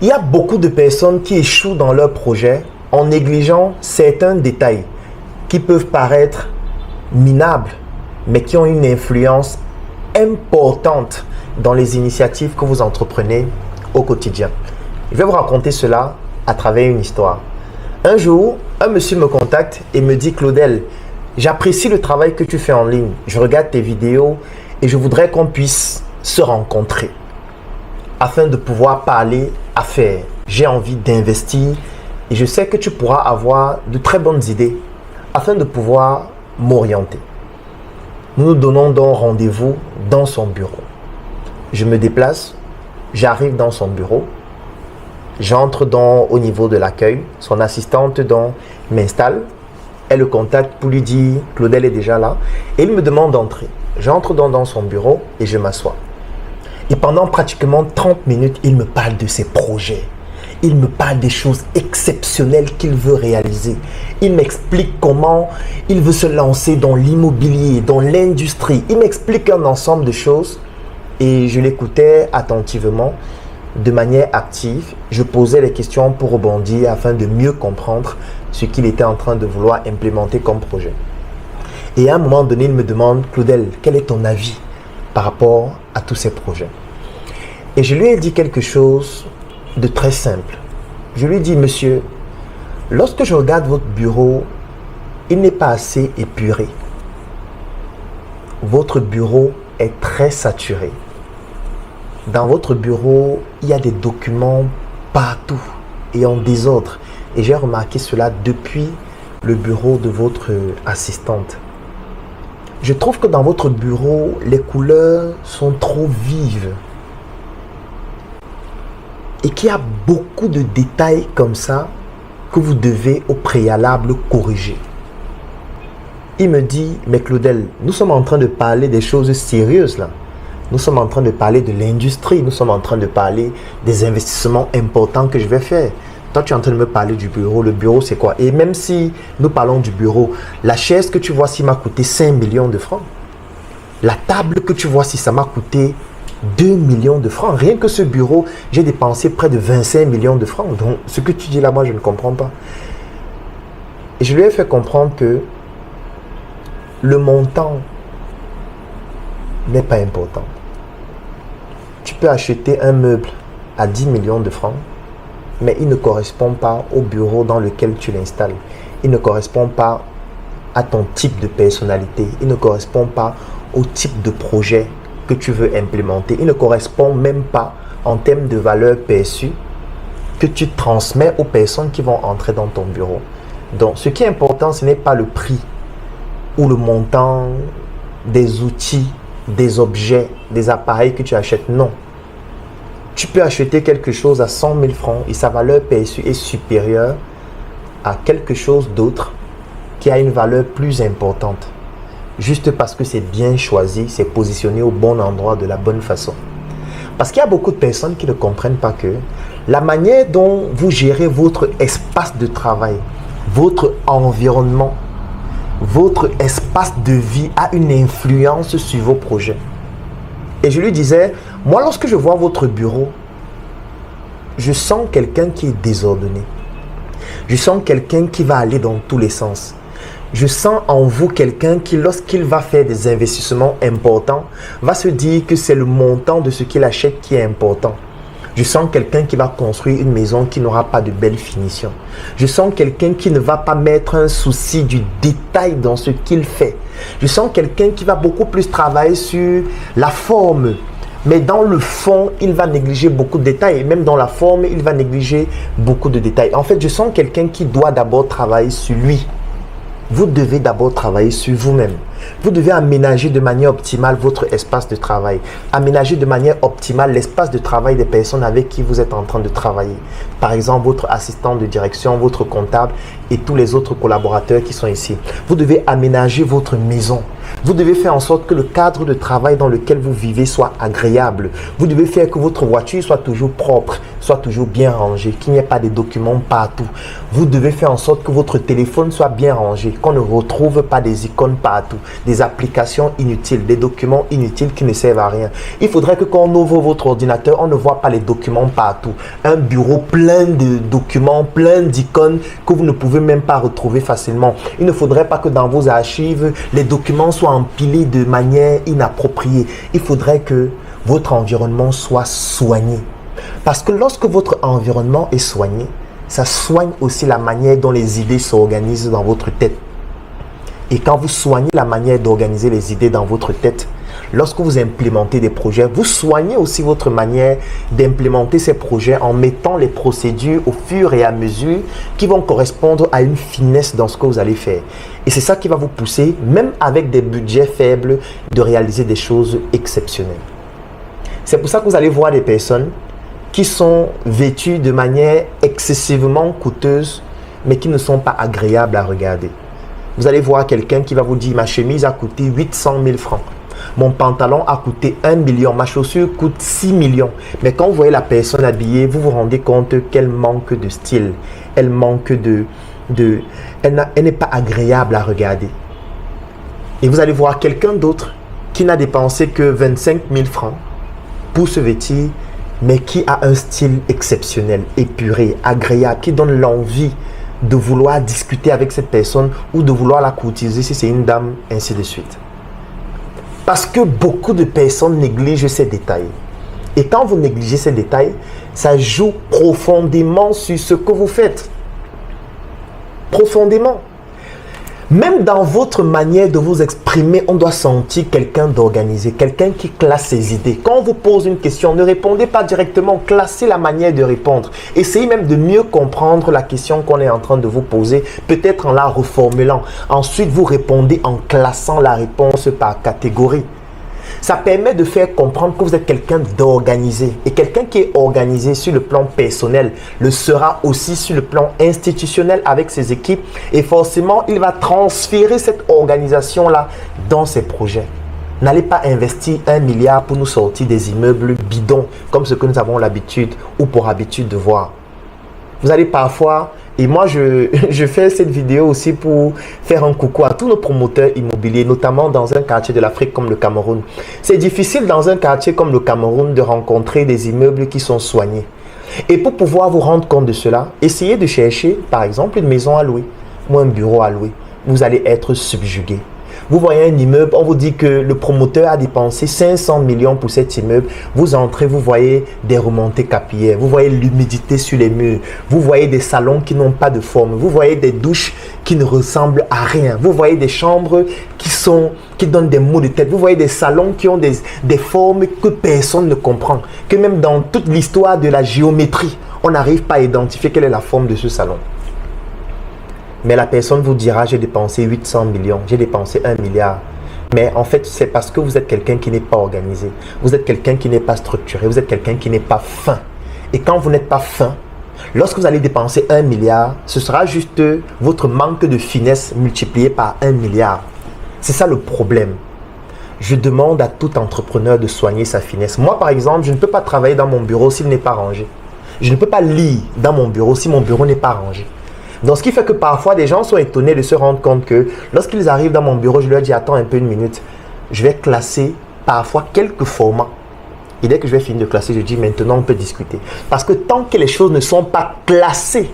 Il y a beaucoup de personnes qui échouent dans leur projet en négligeant certains détails qui peuvent paraître minables, mais qui ont une influence importante dans les initiatives que vous entreprenez au quotidien. Je vais vous raconter cela à travers une histoire. Un jour, un monsieur me contacte et me dit: Claudel, j'apprécie le travail que tu fais en ligne. Je regarde tes vidéos et je voudrais qu'on puisse se rencontrer afin de pouvoir parler affaires. J'ai envie d'investir et je sais que tu pourras avoir de très bonnes idées afin de pouvoir m'orienter. Nous nous donnons donc rendez-vous dans son bureau. Je me déplace, j'arrive dans son bureau, j'entre donc au niveau de l'accueil. Son assistante donc m'installe. Elle le contacte pour lui dire: Claudel est déjà là. Et il me demande d'entrer. J'entre donc dans son bureau et je m'assois. Et pendant pratiquement 30 minutes, il me parle de ses projets. Il me parle des choses exceptionnelles qu'il veut réaliser. Il m'explique comment il veut se lancer dans l'immobilier, dans l'industrie. Il m'explique un ensemble de choses et je l'écoutais attentivement, de manière active. Je posais les questions pour rebondir afin de mieux comprendre ce qu'il était en train de vouloir implémenter comme projet. Et à un moment donné, il me demande: Claudel, quel est ton avis par rapport à tous ces projets? Et je lui ai dit quelque chose de très simple. Je lui ai dit: monsieur, lorsque je regarde votre bureau, il n'est pas assez épuré. Votre bureau est très saturé. Dans votre bureau, il y a des documents partout et en désordre. Et j'ai remarqué cela depuis le bureau de votre assistante. Je trouve que dans votre bureau, les couleurs sont trop vives. Et qu'il y a beaucoup de détails comme ça que vous devez au préalable corriger. Il me dit: mais Claudel, nous sommes en train de parler des choses sérieuses là. Nous sommes en train de parler de l'industrie. Nous sommes en train de parler des investissements importants que je vais faire. Toi, tu es en train de me parler du bureau. Le bureau, c'est quoi? Et même si nous parlons du bureau, la chaise que tu vois ici m'a coûté 5 millions de francs. La table que tu vois ici, ça m'a coûté 2 millions de francs. Rien que ce bureau, j'ai dépensé près de 25 millions de francs. Donc, ce que tu dis là, moi, je ne comprends pas. Et je lui ai fait comprendre que le montant n'est pas important. Tu peux acheter un meuble à 10 millions de francs, mais il ne correspond pas au bureau dans lequel tu l'installes. Il ne correspond pas à ton type de personnalité. Il ne correspond pas au type de projet que tu veux implémenter. Il ne correspond même pas en termes de valeur perçue que tu transmets aux personnes qui vont entrer dans ton bureau. Donc, ce qui est important, ce n'est pas le prix ou le montant des outils, des objets, des appareils que tu achètes. Non. Tu peux acheter quelque chose à 100 000 francs et sa valeur perçue est supérieure à quelque chose d'autre qui a une valeur plus importante. Juste parce que c'est bien choisi, c'est positionné au bon endroit de la bonne façon. Parce qu'il y a beaucoup de personnes qui ne comprennent pas que la manière dont vous gérez votre espace de travail, votre environnement, votre espace de vie a une influence sur vos projets. Et je lui disais: moi, lorsque je vois votre bureau, je sens quelqu'un qui est désordonné. Je sens quelqu'un qui va aller dans tous les sens. Je sens en vous quelqu'un qui, lorsqu'il va faire des investissements importants, va se dire que c'est le montant de ce qu'il achète qui est important. Je sens quelqu'un qui va construire une maison qui n'aura pas de belle finition. Je sens quelqu'un qui ne va pas mettre un souci du détail dans ce qu'il fait. Je sens quelqu'un qui va beaucoup plus travailler sur la forme. Mais dans le fond, il va négliger beaucoup de détails. Et même dans la forme, il va négliger beaucoup de détails. En fait, je sens quelqu'un qui doit d'abord travailler sur lui. Vous devez d'abord travailler sur vous-même. Vous devez aménager de manière optimale votre espace de travail. Aménager de manière optimale l'espace de travail des personnes avec qui vous êtes en train de travailler. Par exemple, votre assistant de direction, votre comptable et tous les autres collaborateurs qui sont ici. Vous devez aménager votre maison. Vous devez faire en sorte que le cadre de travail dans lequel vous vivez soit agréable. Vous devez faire que votre voiture soit toujours propre, soit toujours bien rangée, qu'il n'y ait pas de documents partout. Vous devez faire en sorte que votre téléphone soit bien rangé, qu'on ne retrouve pas des icônes partout. des applications inutiles, des documents inutiles qui ne servent à rien. Il faudrait que quand on ouvre votre ordinateur, on ne voit pas les documents partout. Un bureau plein de documents, plein d'icônes que vous ne pouvez même pas retrouver facilement. Il ne faudrait pas que dans vos archives, les documents soient empilés de manière inappropriée. Il faudrait que votre environnement soit soigné. Parce que lorsque votre environnement est soigné, ça soigne aussi la manière dont les idées s'organisent dans votre tête. Et quand vous soignez la manière d'organiser les idées dans votre tête, lorsque vous implémentez des projets, vous soignez aussi votre manière d'implémenter ces projets en mettant les procédures au fur et à mesure qui vont correspondre à une finesse dans ce que vous allez faire. Et c'est ça qui va vous pousser, même avec des budgets faibles, de réaliser des choses exceptionnelles. C'est pour ça que vous allez voir des personnes qui sont vêtues de manière excessivement coûteuse, mais qui ne sont pas agréables à regarder. Vous allez voir quelqu'un qui va vous dire, ma chemise a coûté 800 000 francs. Mon pantalon a coûté 1 million. Ma chaussure coûte 6 millions. Mais quand vous voyez la personne habillée, vous vous rendez compte qu'elle manque de style. Elle manque elle n'est pas agréable à regarder. Et vous allez voir quelqu'un d'autre qui n'a dépensé que 25 000 francs pour se vêtir, mais qui a un style exceptionnel, épuré, agréable, qui donne l'envie de vouloir discuter avec cette personne ou de vouloir la courtiser si c'est une dame, ainsi de suite. Parce que beaucoup de personnes négligent ces détails. Et quand vous négligez ces détails, ça joue profondément sur ce que vous faites. Profondément. Même dans votre manière de vous exprimer, on doit sentir quelqu'un d'organisé, quelqu'un qui classe ses idées. Quand on vous pose une question, ne répondez pas directement, classez la manière de répondre. Essayez même de mieux comprendre la question qu'on est en train de vous poser, peut-être en la reformulant. Ensuite, vous répondez en classant la réponse par catégorie. Ça permet de faire comprendre que vous êtes quelqu'un d'organisé. Et quelqu'un qui est organisé sur le plan personnel le sera aussi sur le plan institutionnel avec ses équipes. Et forcément, il va transférer cette organisation-là dans ses projets. N'allez pas investir 1 milliard pour nous sortir des immeubles bidons comme ce que nous avons l'habitude ou pour habitude de voir. Vous allez parfois... Et moi, je fais cette vidéo aussi pour faire un coucou à tous nos promoteurs immobiliers, notamment dans un quartier de l'Afrique comme le Cameroun. C'est difficile dans un quartier comme le Cameroun de rencontrer des immeubles qui sont soignés. Et pour pouvoir vous rendre compte de cela, essayez de chercher, par exemple, une maison à louer ou un bureau à louer. Vous allez être subjugué. Vous voyez un immeuble, on vous dit que le promoteur a dépensé 500 millions pour cet immeuble. Vous entrez, vous voyez des remontées capillaires, vous voyez l'humidité sur les murs, vous voyez des salons qui n'ont pas de forme, vous voyez des douches qui ne ressemblent à rien, vous voyez des chambres qui donnent des maux de tête, vous voyez des salons qui ont des formes que personne ne comprend, que même dans toute l'histoire de la géométrie, on n'arrive pas à identifier quelle est la forme de ce salon. Mais la personne vous dira, j'ai dépensé 800 millions, j'ai dépensé 1 milliard. Mais en fait, c'est parce que vous êtes quelqu'un qui n'est pas organisé. Vous êtes quelqu'un qui n'est pas structuré. Vous êtes quelqu'un qui n'est pas fin. Et quand vous n'êtes pas fin, lorsque vous allez dépenser 1 milliard, ce sera juste votre manque de finesse multiplié par 1 milliard. C'est ça le problème. Je demande à tout entrepreneur de soigner sa finesse. Moi, par exemple, je ne peux pas travailler dans mon bureau s'il n'est pas rangé. Je ne peux pas lire dans mon bureau si mon bureau n'est pas rangé. Donc, ce qui fait que parfois, des gens sont étonnés de se rendre compte que lorsqu'ils arrivent dans mon bureau, je leur dis, attends un peu, une minute. Je vais classer parfois quelques formats. Et dès que je vais finir de classer, je dis, maintenant, on peut discuter. Parce que tant que les choses ne sont pas classées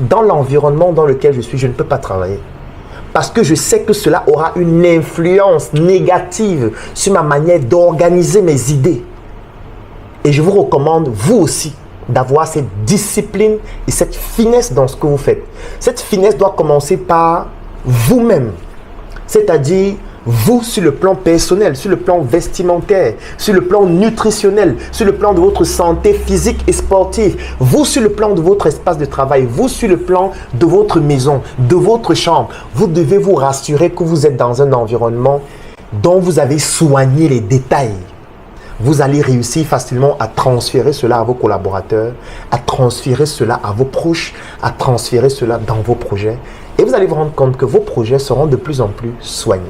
dans l'environnement dans lequel je suis, je ne peux pas travailler. Parce que je sais que cela aura une influence négative sur ma manière d'organiser mes idées. Et je vous recommande, vous aussi, d'avoir cette discipline et cette finesse dans ce que vous faites. Cette finesse doit commencer par vous-même, c'est-à-dire vous sur le plan personnel, sur le plan vestimentaire, sur le plan nutritionnel, sur le plan de votre santé physique et sportive, vous sur le plan de votre espace de travail, vous sur le plan de votre maison, de votre chambre. Vous devez vous rassurer que vous êtes dans un environnement dont vous avez soigné les détails. Vous allez réussir facilement à transférer cela à vos collaborateurs, à transférer cela à vos proches, à transférer cela dans vos projets. Et vous allez vous rendre compte que vos projets seront de plus en plus soignés.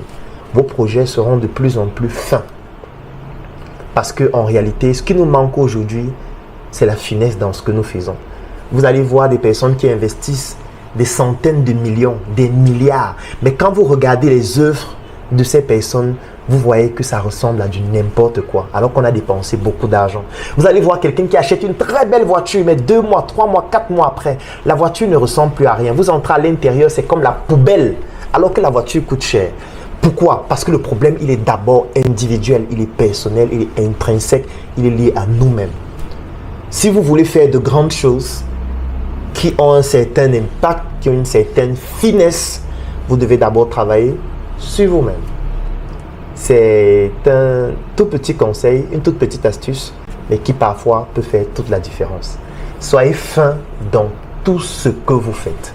Vos projets seront de plus en plus fins. Parce qu'en réalité, ce qui nous manque aujourd'hui, c'est la finesse dans ce que nous faisons. Vous allez voir des personnes qui investissent des centaines de millions, des milliards. Mais quand vous regardez les œuvres de ces personnes, vous voyez que ça ressemble à du n'importe quoi, alors qu'on a dépensé beaucoup d'argent. Vous allez voir quelqu'un qui achète une très belle voiture, mais 2 mois, 3 mois, 4 mois après, la voiture ne ressemble plus à rien. Vous entrez à l'intérieur, c'est comme la poubelle, alors que la voiture coûte cher. Pourquoi? Parce que le problème, il est d'abord individuel, il est personnel, il est intrinsèque, il est lié à nous-mêmes. Si vous voulez faire de grandes choses qui ont un certain impact, qui ont une certaine finesse, vous devez d'abord travailler sur vous-même. C'est un tout petit conseil, une toute petite astuce, mais qui parfois peut faire toute la différence. Soyez fin dans tout ce que vous faites.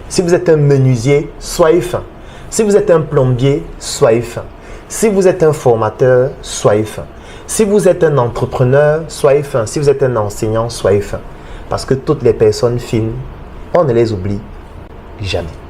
Si vous êtes un menuisier, soyez fin. Si vous êtes un plombier, soyez fin. Si vous êtes un formateur, soyez fin. Si vous êtes un entrepreneur, soyez fin. Si vous êtes un enseignant, soyez fin. Parce que toutes les personnes fines, on ne les oublie jamais.